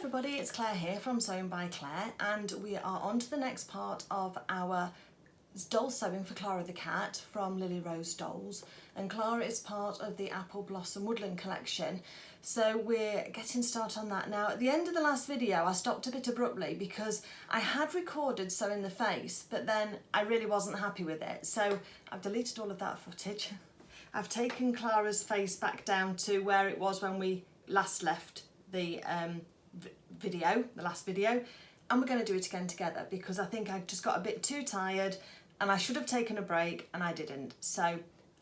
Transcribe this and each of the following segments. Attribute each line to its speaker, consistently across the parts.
Speaker 1: everybody, it's Claire here from Sewing by Claire, and we are on to the next part of our doll sewing for Clara the cat from Lily Rose Dolls. And Clara is part of the Apple Blossom Woodland Collection, so we're getting started on that now. At the end of the last video I stopped a bit abruptly because I had recorded sewing the face, but then I really wasn't happy with it, so I've deleted all of that footage. I've taken Clara's face back down to where it was when we last left the last video, and we're going to do it again together because I think I just got a bit too tired and I should have taken a break and I didn't. So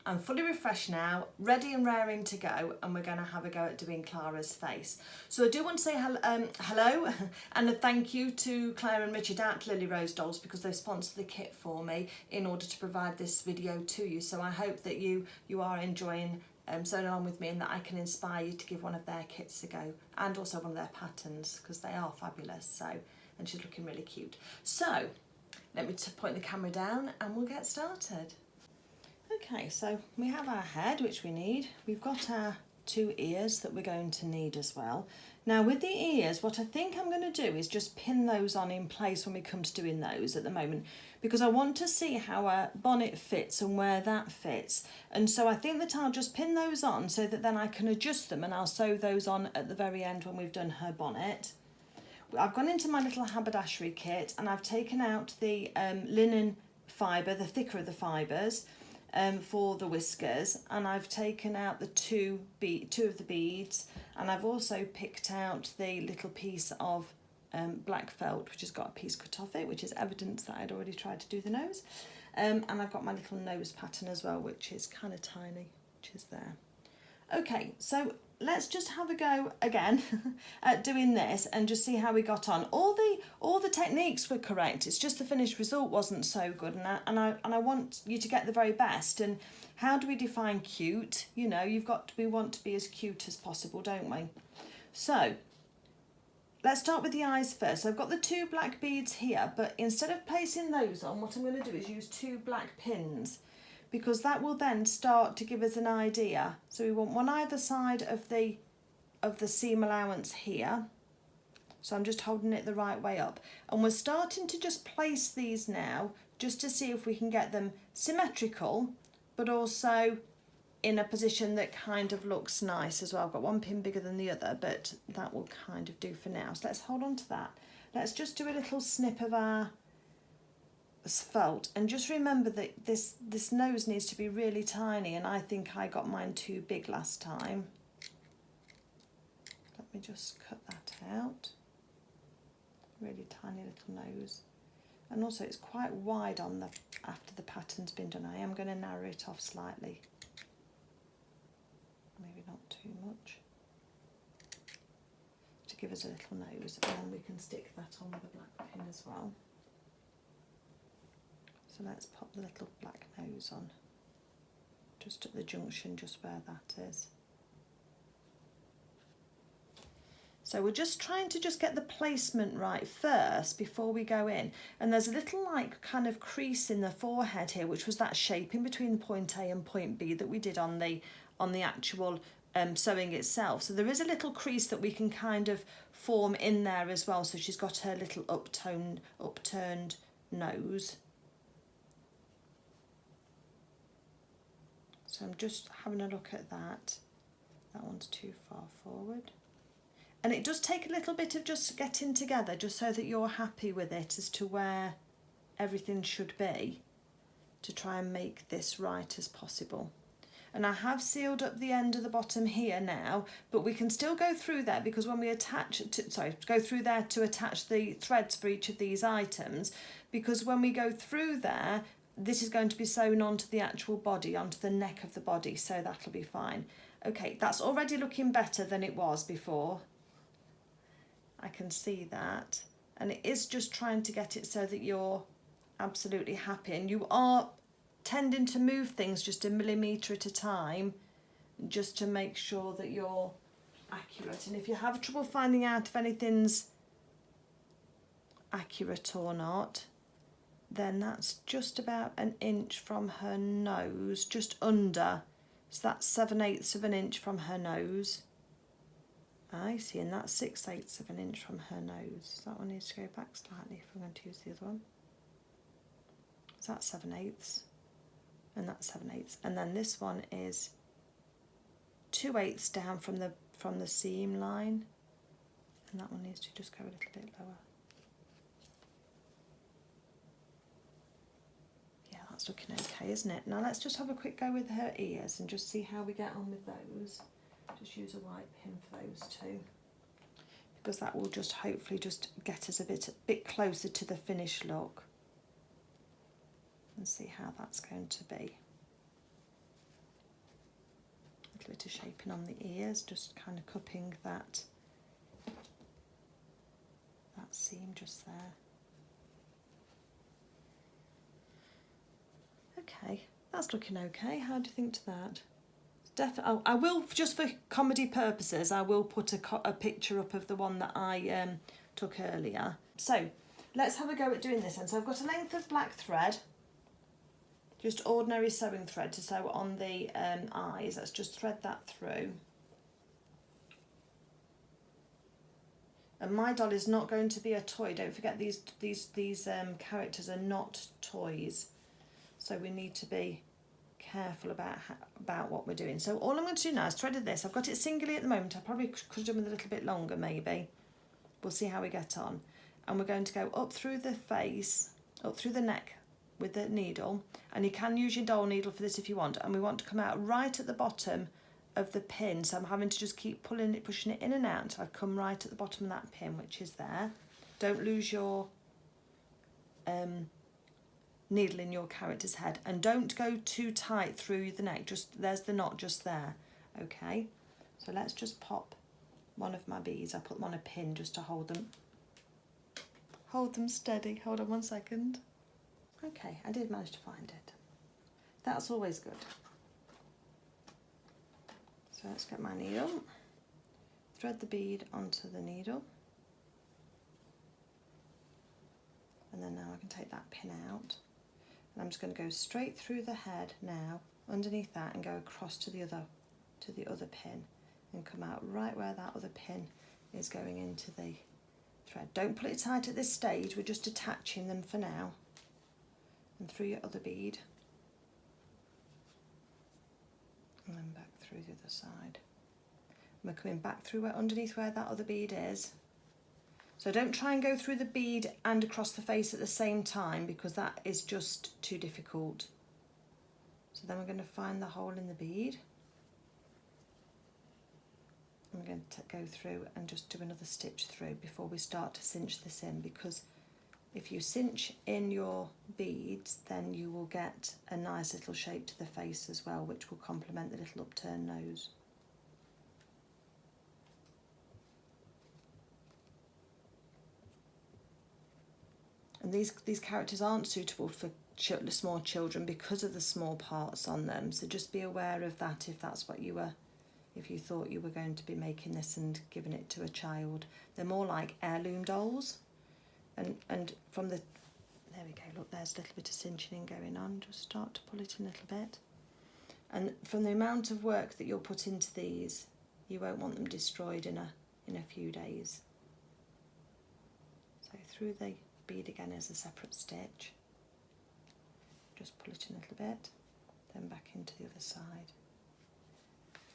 Speaker 1: I'm fully refreshed now, ready and raring to go, and we're going to have a go at doing Clara's face. So I do want to say hello and a thank you to Claire and Richard at Lily Rose Dolls because they've sponsored the kit for me in order to provide this video to you. So I hope that you are enjoying sewing along with me and that I can inspire you to give one of their kits a go, and also one of their patterns because they are fabulous. So, and she's looking really cute. So let me point the camera down and we'll get started. Okay, so we have our head, which we need. We've got our two ears that we're going to need as well. Now with the ears, what I think I'm going to do is just pin those on in place when we come to doing those at the moment, because I want to see how our bonnet fits and where that fits. And so I think that I'll just pin those on so that then I can adjust them, and I'll sew those on at the very end when we've done her bonnet. I've gone into my little haberdashery kit and I've taken out the linen fibre, the thicker of the fibres, for the whiskers, and I've taken out the two of the beads, and I've also picked out the little piece of black felt which has got a piece cut off it, which is evidence that I'd already tried to do the nose, and I've got my little nose pattern as well, which is kind of tiny, which is there. Okay, so let's just have a go again at doing this and just see how we got on. All the techniques were correct, it's just the finished result wasn't so good, and I want you to get the very best. And how do we define cute? You know, we want to be as cute as possible, don't we? So let's start with the eyes first. So I've got the two black beads here, but instead of placing those on, what I'm going to do is use two black pins, because that will then start to give us an idea. So we want one either side of the seam allowance here. So I'm just holding it the right way up. And we're starting to just place these now, just to see if we can get them symmetrical, but also in a position that kind of looks nice as well. I've got one pin bigger than the other, but that will kind of do for now. So let's hold on to that. Let's just do a little snip of our felt, and just remember that this nose needs to be really tiny, and I think I got mine too big last time. Let me just cut that out. Really tiny little nose, and also it's quite wide on after the pattern's been done. I am going to narrow it off slightly, maybe not too much, to give us a little nose, and then we can stick that on with a black pin as well. So let's pop the little black nose on, just at the junction, just where that is. So we're just trying to just get the placement right first before we go in. And there's a little like kind of crease in the forehead here, which was that shaping between point A and point B that we did on the actual sewing itself. So there is a little crease that we can kind of form in there as well. So she's got her little upturned nose. So I'm just having a look at that. That one's too far forward. And it does take a little bit of just getting together, just so that you're happy with it as to where everything should be, to try and make this right as possible. And I have sealed up the end of the bottom here now, but we can still go through there, because when we go through there to attach the threads for each of these items, because when we go through there, this is going to be sewn onto the actual body, onto the neck of the body, so that'll be fine. Okay, that's already looking better than it was before. I can see that. And it is just trying to get it so that you're absolutely happy. And you are tending to move things just a millimetre at a time, just to make sure that you're accurate. And if you have trouble finding out if anything's accurate or not, then that's just about an inch from her nose, just under. So that's 7/8 of an inch from her nose. I see, and that's 6/8 of an inch from her nose. So that one needs to go back slightly if we're going to use the other one. So that's 7/8, and that's 7/8, and then this one is 2/8 down from the seam line, and that one needs to just go a little bit lower. Yeah, that's looking okay, isn't it? Now let's just have a quick go with her ears and just see how we get on with those. Just use a white pin for those two, because that will just hopefully just get us a bit closer to the finished look, and see how that's going to be. A little bit of shaping on the ears, just kind of cupping that seam just there. Okay, that's looking okay. How do you think to that? Definitely. I will, just for comedy purposes, I will put a picture up of the one that I took earlier. So let's have a go at doing this then. So I've got a length of black thread, just ordinary sewing thread to sew on the eyes. Let's just thread that through. And my doll is not going to be a toy. Don't forget these characters are not toys, so we need to be careful about what we're doing. So all I'm going to do now is threaded this. I've got it singly at the moment. I probably could have done with a little bit longer maybe. We'll see how we get on. And we're going to go up through the face, up through the neck with the needle, and you can use your doll needle for this if you want, and we want to come out right at the bottom of the pin, so I'm having to just keep pushing it in and out until I come right at the bottom of that pin, which is there. Don't lose your needle in your character's head, and don't go too tight through the neck. Just there's the knot just there. Okay, so let's just pop one of my beads. I put them on a pin just to hold them steady. Hold on 1 second. Okay, I did manage to find it. That's always good. So let's get my needle, thread the bead onto the needle, and then now I can take that pin out. And I'm just going to go straight through the head now, underneath that, and go across to the other pin, and come out right where that other pin is going into the thread. Don't pull it tight at this stage, we're just attaching them for now. And through your other bead, and then back through the other side. And we're coming back through underneath where that other bead is. So don't try and go through the bead and across the face at the same time, because that is just too difficult. So then we're going to find the hole in the bead. And we're going to go through and just do another stitch through before we start to cinch this in, because if you cinch in your beads, then you will get a nice little shape to the face as well, which will complement the little upturned nose. And these characters aren't suitable for small children because of the small parts on them, so just be aware of that if that's what if you thought you were going to be making this and giving it to a child. They're more like heirloom dolls. And from the, there we go, look, there's a little bit of cinching going on. Just start to pull it in a little bit. And from the amount of work that you'll put into these, you won't want them destroyed in a few days. So through the bead again as a separate stitch. Just pull it in a little bit, then back into the other side.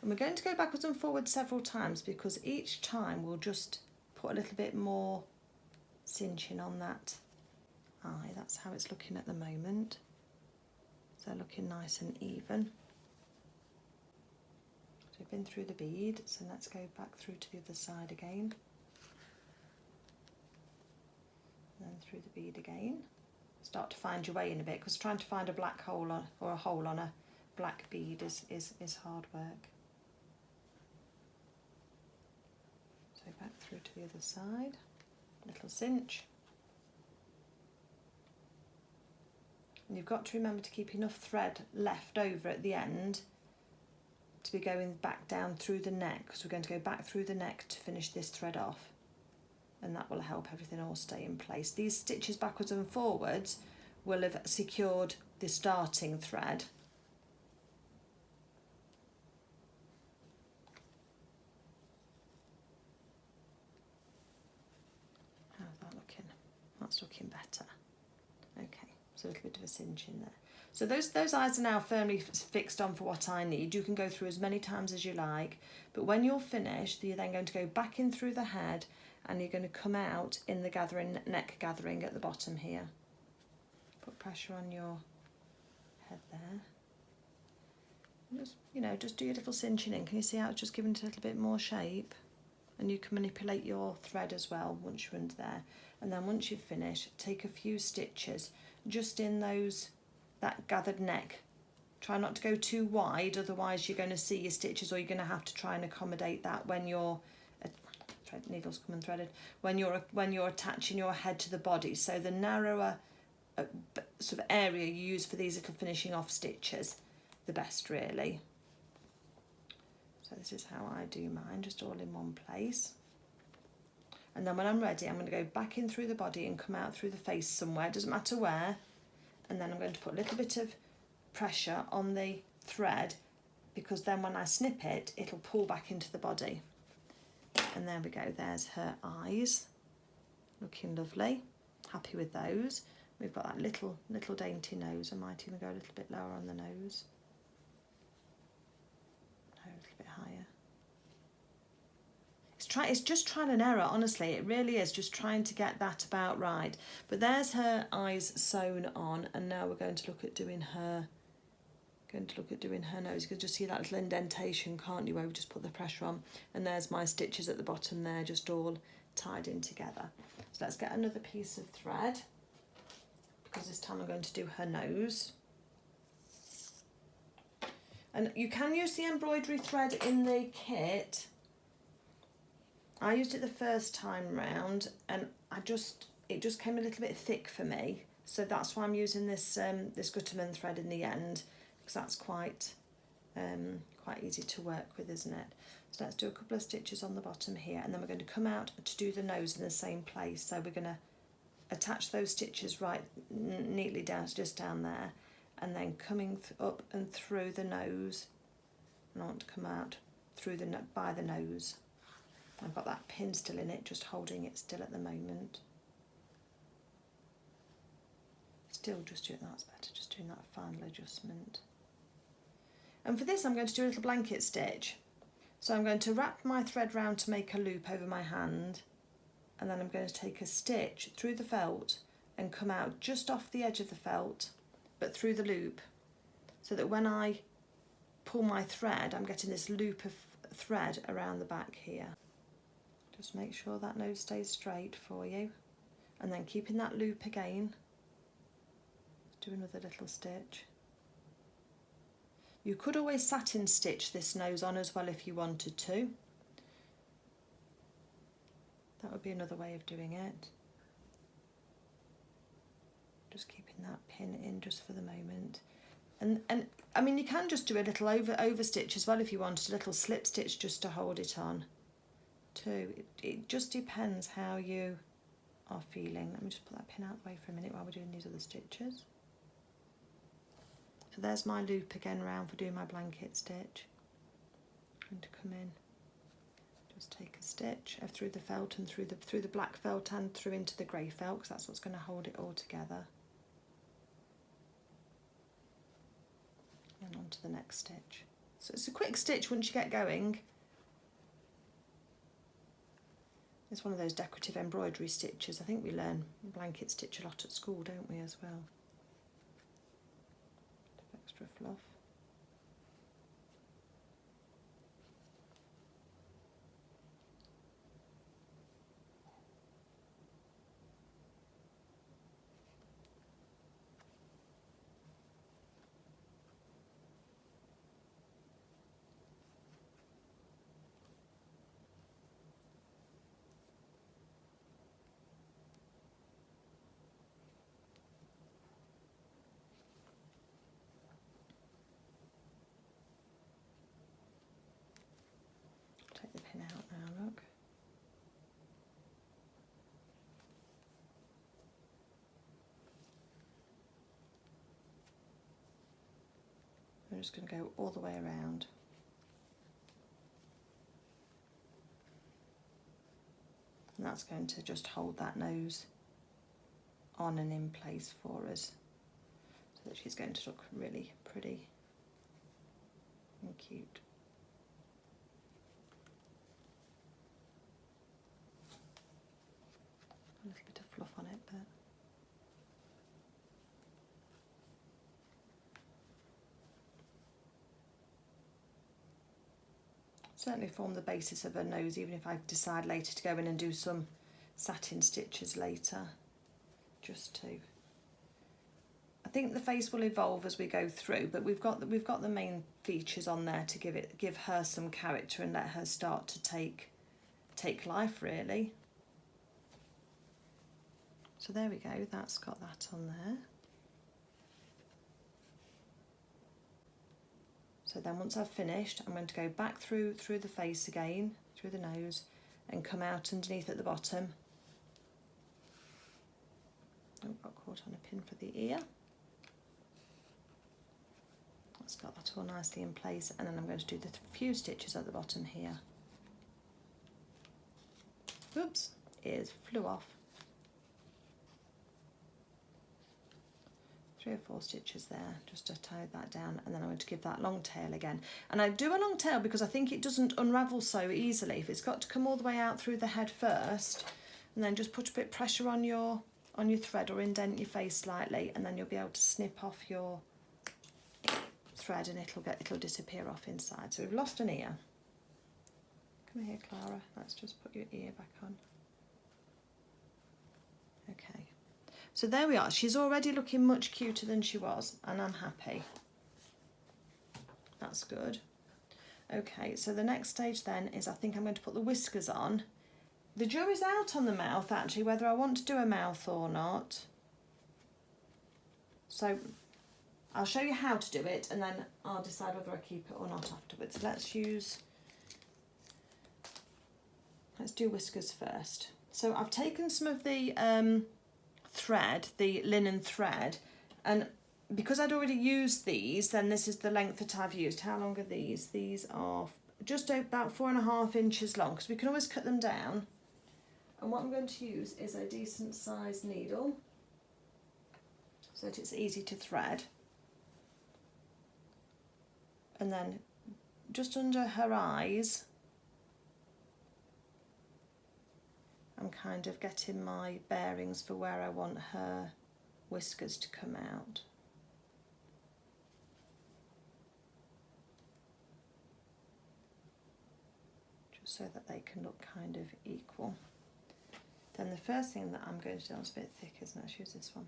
Speaker 1: And we're going to go backwards and forwards several times, because each time we'll just put a little bit more cinching on that eye. That's how it's looking at the moment. So looking nice and even. So we've been through the bead, so let's go back through to the other side again. And then through the bead again. Start to find your way in a bit, because trying to find a black hole or a hole on a black bead is hard work. So back through to the other side. Little cinch, and you've got to remember to keep enough thread left over at the end to be going back down through the neck, because we're going to go back through the neck to finish this thread off, and that will help everything all stay in place. These stitches backwards and forwards will have secured the starting thread. That's looking better. Okay, so a little bit of a cinch in there. So those eyes are now firmly fixed on for what I need. You can go through as many times as you like, but when you're finished, you're then going to go back in through the head and you're going to come out in the gathering, neck gathering at the bottom here. Put pressure on your head there. Just, you know, just do your little cinching in. Can you see how it's just giving it a little bit more shape? And you can manipulate your thread as well once you're under there. And then once you've finished, take a few stitches just in that gathered neck. Try not to go too wide, otherwise you're going to see your stitches, or you're going to have to try and accommodate that when you're needles come unthreaded, when you're attaching your head to the body. So the narrower sort of area you use for these little finishing off stitches, the best really. So this is how I do mine, just all in one place. And then when I'm ready, I'm going to go back in through the body and come out through the face somewhere, doesn't matter where. And then I'm going to put a little bit of pressure on the thread, because then when I snip it, it'll pull back into the body. And there we go, there's her eyes, looking lovely. Happy with those. We've got that little dainty nose. I might even go a little bit lower on the nose. No, a little bit higher. It's just trial and error, honestly. It really is just trying to get that about right. But there's her eyes sewn on, and now we're going to look at doing her nose. You can just see that little indentation, can't you, where we just put the pressure on. And there's my stitches at the bottom there, just all tied in together. So let's get another piece of thread, because this time I'm going to do her nose. And you can use the embroidery thread in the kit. I used it the first time round, and it just came a little bit thick for me. So that's why I'm using this this Gutterman thread in the end, because that's quite easy to work with, isn't it? So let's do a couple of stitches on the bottom here, and then we're going to come out to do the nose in the same place. So we're going to attach those stitches right neatly down, just down there, and then coming up and through the nose. And I want to come out through by the nose. I've got that pin still in it, just holding it still at the moment. Still just doing that's better, just doing that final adjustment. And for this I'm going to do a little blanket stitch. So I'm going to wrap my thread round to make a loop over my hand, and then I'm going to take a stitch through the felt and come out just off the edge of the felt, but through the loop, so that when I pull my thread, I'm getting this loop of thread around the back here. Just make sure that nose stays straight for you, and then keeping that loop again. Do another little stitch. You could always satin stitch this nose on as well if you wanted to. That would be another way of doing it. Just keeping that pin in just for the moment. And I mean, you can just do a little over stitch as well if you wanted, a little slip stitch just to hold it on too. It just depends how you are feeling. Let me just put that pin out of the way for a minute while we're doing these other stitches. So there's my loop again round for doing my blanket stitch. I'm going to come in, just take a stitch through the felt and through the black felt and through into the grey felt, because that's what's going to hold it all together. And on to the next stitch. So it's a quick stitch once you get going. It's one of those decorative embroidery stitches. I think we learn blanket stitch a lot at school, don't we, as well? Bit of extra fluff. Take the pin out now, look. I'm just going to go all the way around. And that's going to just hold that nose on and in place for us, so that she's going to look really pretty and cute. A little bit of fluff on it, but certainly form the basis of her nose, even if I decide later to go in and do some satin stitches later, just to. I think the face will evolve as we go through, but we've got the main features on there to give her some character and let her start to take life, really. So there we go, that's got that on there. So then once I've finished, I'm going to go back through the face again, through the nose, and come out underneath at the bottom. Oh, got caught on a pin for the ear. That's got that all nicely in place, and then I'm going to do the few stitches at the bottom here. Oops, ears flew off. 3 or 4 stitches there, just to tie that down, and then I'm going to give that long tail again. And I do a long tail because I think it doesn't unravel so easily. If it's got to come all the way out through the head first, and then just put a bit of pressure on your thread or indent your face slightly, and then you'll be able to snip off your thread and it'll disappear off inside. So we've lost an ear. Come here, Clara. Let's just put your ear back on. Okay. So there we are. She's already looking much cuter than she was, and I'm happy. That's good. Okay, so the next stage then is I think I'm going to put the whiskers on. The jury's out on the mouth, actually, whether I want to do a mouth or not. So I'll show you how to do it, and then I'll decide whether I keep it or not afterwards. Let's do whiskers first. So I've taken some of the thread, the linen thread, and because I'd already used these, then this is the length that I've used. How long are these? These are just about 4.5 inches long, because we can always cut them down. And what I'm going to use is a decent sized needle, so that it's easy to thread. And then just under her eyes, I'm kind of getting my bearings for where I want her whiskers to come out. Just so that they can look kind of equal. Then the first thing that I'm going to do, it's a bit thick, isn't it? Let's use this one.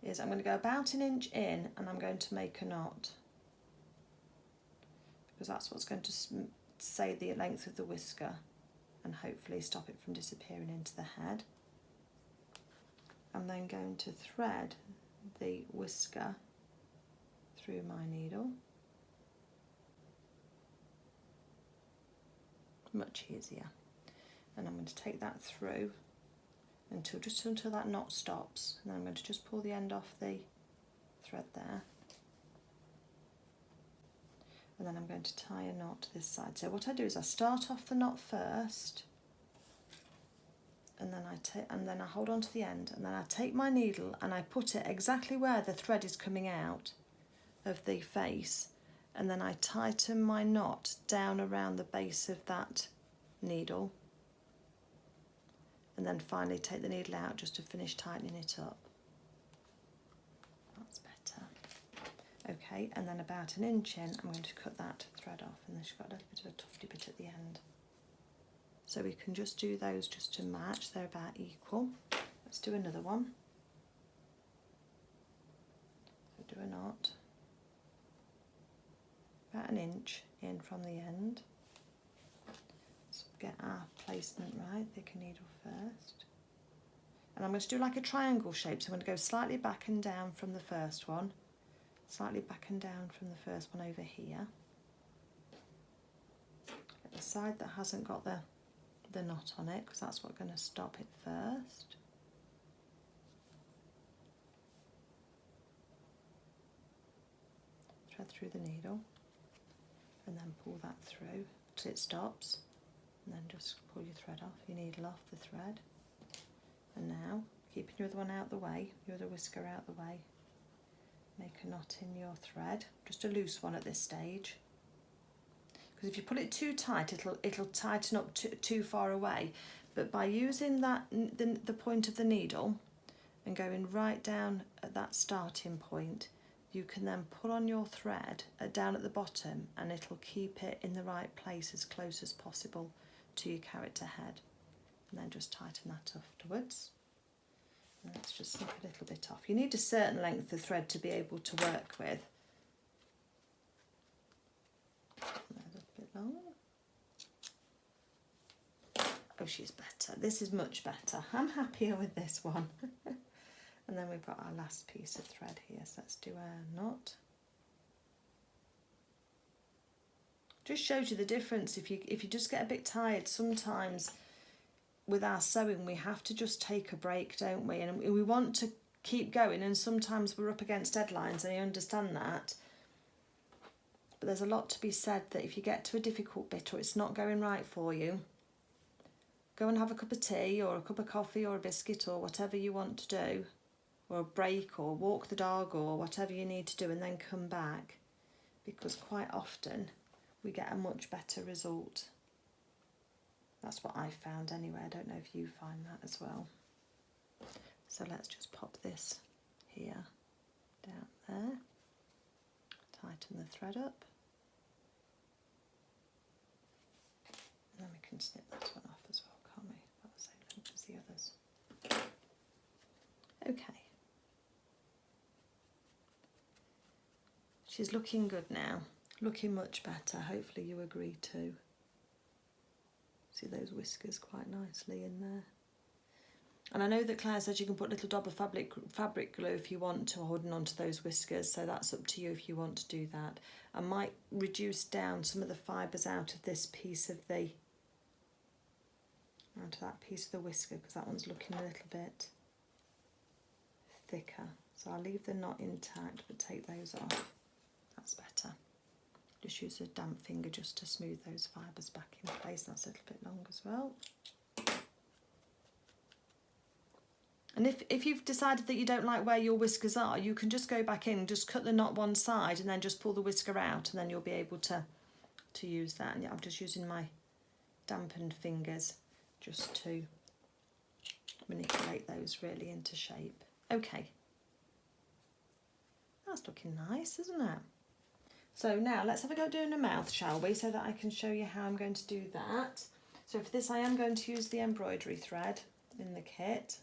Speaker 1: Is I'm going to go about 1 inch in, and I'm going to make a knot, because that's what's going to say the length of the whisker and hopefully stop it from disappearing into the head. I'm then going to thread the whisker through my needle. Much easier. And I'm going to take that through until that knot stops, and then I'm going to just pull the end off the thread there. And then I'm going to tie a knot this side. So what I do is I start off the knot first, and then I hold on to the end, and then I take my needle and I put it exactly where the thread is coming out of the face, and then I tighten my knot down around the base of that needle, and then finally take the needle out just to finish tightening it up. That's better. Okay, and then about 1 inch in, I'm going to cut that thread off, and then she's got a little bit of a tufty bit at the end. So we can just do those just to match, they're about equal. Let's do another one. So do a knot, about 1 inch in from the end. Let's get our placement right, thick a needle first. And I'm going to do like a triangle shape, so I'm going to go slightly back and down from the first one. Slightly back and down from the first one over here. Get the side that hasn't got the knot on it, because that's what's going to stop it first. Thread through the needle, and then pull that through till it stops, and then just pull your thread off, your needle off the thread, and now keeping your other one out the way, your other whisker out the way. Make a knot in your thread, just a loose one at this stage. Because if you pull it too tight, it'll tighten up too far away. But by using that the point of the needle and going right down at that starting point, you can then pull on your thread down at the bottom, and it'll keep it in the right place as close as possible to your character head. And then just tighten that afterwards. And let's just snip a little bit off. You need a certain length of thread to be able to work with. There's a bit long. Oh, she's better. This is much better. I'm happier with this one. And then we've got our last piece of thread here, so let's do a knot. Just shows you the difference. If you just get a bit tired, sometimes with our sewing we have to just take a break, don't we? And we want to keep going, and sometimes we're up against deadlines, and I understand that. But there's a lot to be said that if you get to a difficult bit or it's not going right for you, go and have a cup of tea or a cup of coffee or a biscuit or whatever you want to do, or a break, or walk the dog, or whatever you need to do, and then come back, because quite often we get a much better result. That's what I found anyway. I don't know if you find that as well. So let's just pop this here, down there, tighten the thread up, and then we can snip this one off as well, can't we? About the same length as the others. Okay. She's looking good now, looking much better. Hopefully you agree too. See those whiskers quite nicely in there. And I know that Claire says you can put a little dab of fabric glue if you want to, holding onto those whiskers, so that's up to you if you want to do that. I might reduce down some of the fibres out of this piece of the, out of that piece of the whisker, because that one's looking a little bit thicker. So I'll leave the knot intact but take those off. That's better. Just use a damp finger just to smooth those fibres back in place. That's a little bit long as well. And if you've decided that you don't like where your whiskers are, you can just go back in, just cut the knot one side and then just pull the whisker out, and then you'll be able to use that. And yeah, I'm just using my dampened fingers just to manipulate those really into shape. Okay. That's looking nice, isn't it? So now let's have a go at doing a mouth, shall we, so that I can show you how I'm going to do that. So for this I am going to use the embroidery thread in the kit.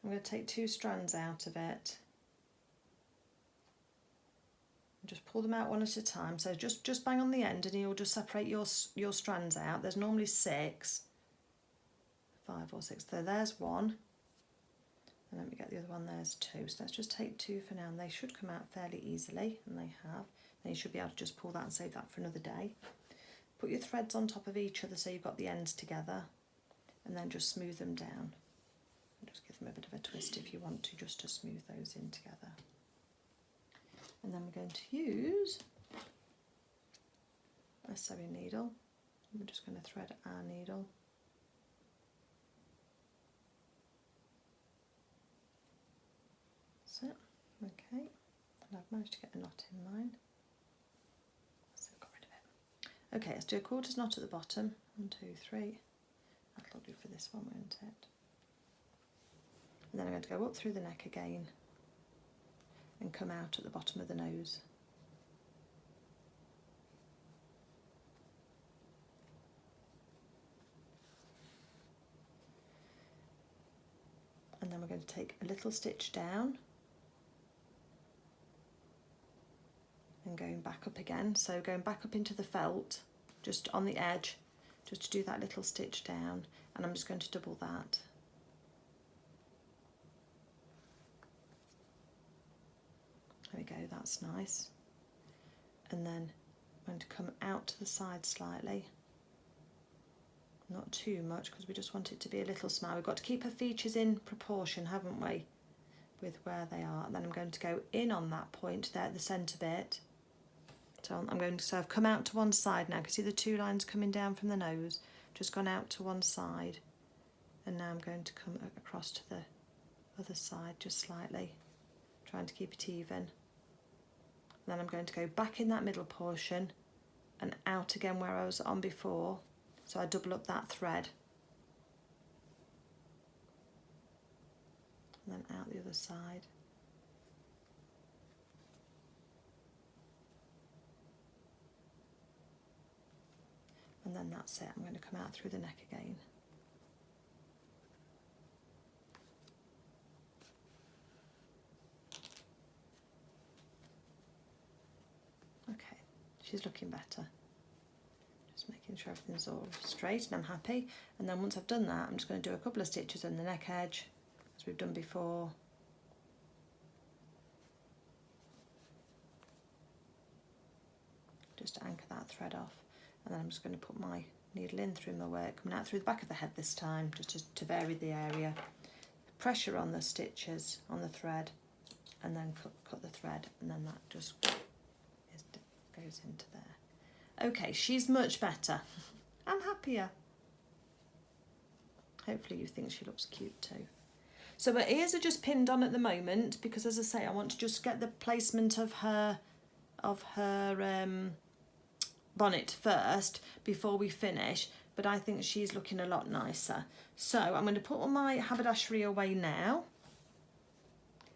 Speaker 1: I'm going to take 2 strands out of it. Just pull them out one at a time. So just bang on the end and you'll just separate your strands out. There's normally 6. 5 or 6. So there's 1. And let me get the other one, there's 2. So let's just take 2 for now, and they should come out fairly easily, and they have. Then you should be able to just pull that and save that for another day. Put your threads on top of each other so you've got the ends together, and then just smooth them down. And just give them a bit of a twist if you want to, just to smooth those in together. And then we're going to use a sewing needle. We're just going to thread our needle. Okay, and I've managed to get a knot in mine, so I've got rid of it. Okay, let's do a quarters knot at the bottom. 1, 2, 3. That'll do for this one, won't it? And then I'm going to go up through the neck again and come out at the bottom of the nose. And then we're going to take a little stitch down and going back up again, so going back up into the felt, just on the edge, just to do that little stitch down, and I'm just going to double that. There we go, that's nice. And then I'm going to come out to the side slightly, not too much because we just want it to be a little smile. We've got to keep her features in proportion, haven't we, with where they are. And then I'm going to go in on that point there at the centre bit, So I've come out to one side now. You can see the two lines coming down from the nose, just gone out to one side, and now I'm going to come across to the other side just slightly, trying to keep it even. And then I'm going to go back in that middle portion and out again where I was on before, so I double up that thread, and then out the other side. And then that's it. I'm going to come out through the neck again. Okay, she's looking better. Just making sure everything's all straight and I'm happy. And then once I've done that, I'm just going to do a couple of stitches on the neck edge, as we've done before. Just to anchor that thread off. And then I'm just going to put my needle in through my work, coming out through the back of the head this time, just to vary the area. Pressure on the stitches, on the thread, and then cut the thread, and then that just goes into there. Okay, she's much better. I'm happier. Hopefully you think she looks cute too. So her ears are just pinned on at the moment because, as I say, I want to just get the placement of her bonnet first before we finish, but I think she's looking a lot nicer. So I'm going to put all my haberdashery away now.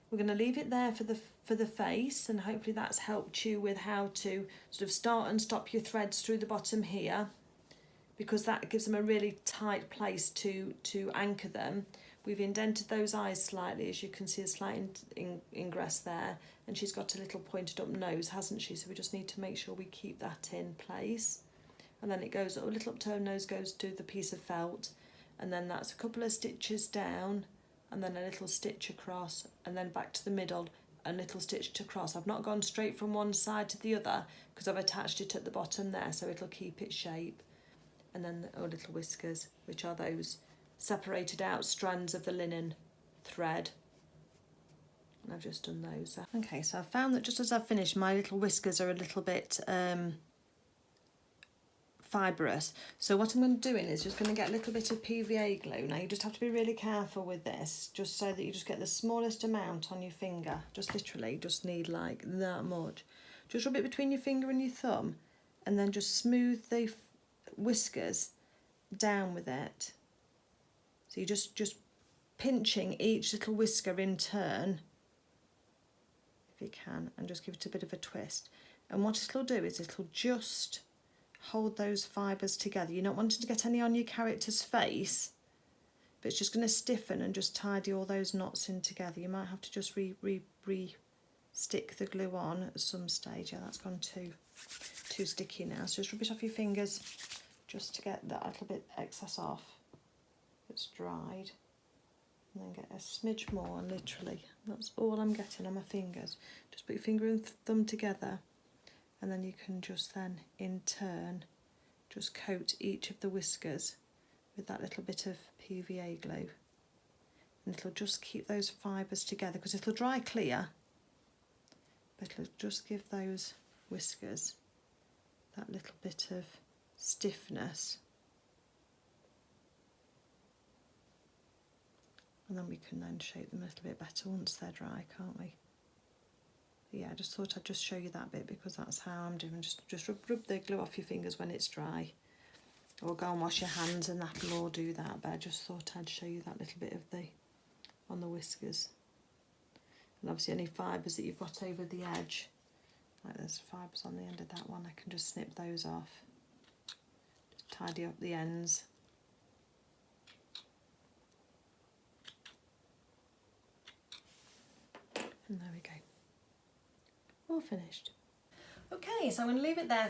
Speaker 1: We're going to leave it there for the face, and hopefully that's helped you with how to sort of start and stop your threads through the bottom here, because that gives them a really tight place to anchor them. We've indented those eyes slightly, as you can see a slight ingress there, and she's got a little pointed up nose, hasn't she? So we just need to make sure we keep that in place. And then it goes, a little up to her nose goes to the piece of felt, and then that's a couple of stitches down, and then a little stitch across, and then back to the middle, a little stitch across. I've not gone straight from one side to the other because I've attached it at the bottom there, so it'll keep its shape. And then our little whiskers, which are those separated out strands of the linen thread, and I've just done those. Okay, so I've found that just as I've finished, my little whiskers are a little bit fibrous. So what I'm going to do is just going to get a little bit of PVA glue. Now you just have to be really careful with this, just so that you just get the smallest amount on your finger. Just literally just need like that much. Just rub it between your finger and your thumb, and then just smooth the whiskers down with it. So you're just pinching each little whisker in turn, if you can, and just give it a bit of a twist. And what it'll do is it'll just hold those fibres together. You're not wanting to get any on your character's face, but it's just going to stiffen and just tidy all those knots in together. You might have to just stick the glue on at some stage. Yeah, that's gone too sticky now. So just rub it off your fingers just to get that little bit excess off that's dried, and then get a smidge more, and literally that's all I'm getting on my fingers. Just put your finger and thumb together, and then you can just then in turn just coat each of the whiskers with that little bit of PVA glue, and it'll just keep those fibres together because it'll dry clear, but it'll just give those whiskers that little bit of stiffness. And then we can then shape them a little bit better once they're dry, can't we? But yeah, I just thought I'd just show you that bit because that's how I'm doing. Just rub the glue off your fingers when it's dry, or go and wash your hands and that'll all do that. But I just thought I'd show you that little bit of on the whiskers. And obviously any fibres that you've got over the edge, like there's fibres on the end of that one, I can just snip those off. Just tidy up the ends. And there we go, all finished. Okay, so I'm going to leave it there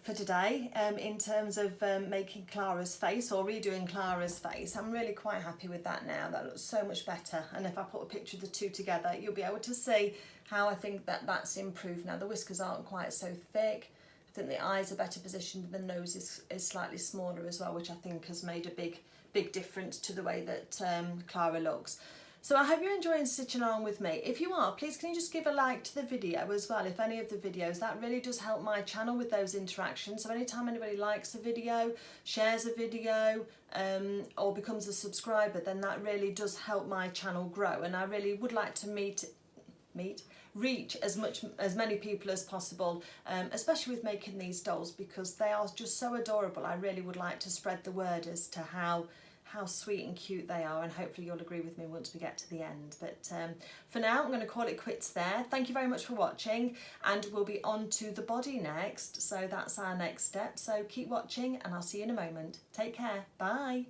Speaker 1: for today in terms of making Clara's face, or redoing Clara's face. I'm really quite happy with that now. That looks so much better, and if I put a picture of the two together, you'll be able to see how I think that's improved now. The whiskers aren't quite so thick. I think the eyes are better positioned, the nose is slightly smaller as well, which I think has made a big difference to the way that Clara looks. So I hope you're enjoying stitching along with me. If you are, please can you just give a like to the video as well, if any of the videos. That really does help my channel with those interactions. So anytime anybody likes a video, shares a video, or becomes a subscriber, then that really does help my channel grow. And I really would like to reach as many people as possible, especially with making these dolls, because they are just so adorable. I really would like to spread the word as to how sweet and cute they are, and hopefully you'll agree with me once we get to the end. But for now, I'm going to call it quits there. Thank you very much for watching, and we'll be on to the body next, so that's our next step. So keep watching, and I'll see you in a moment. Take care. Bye.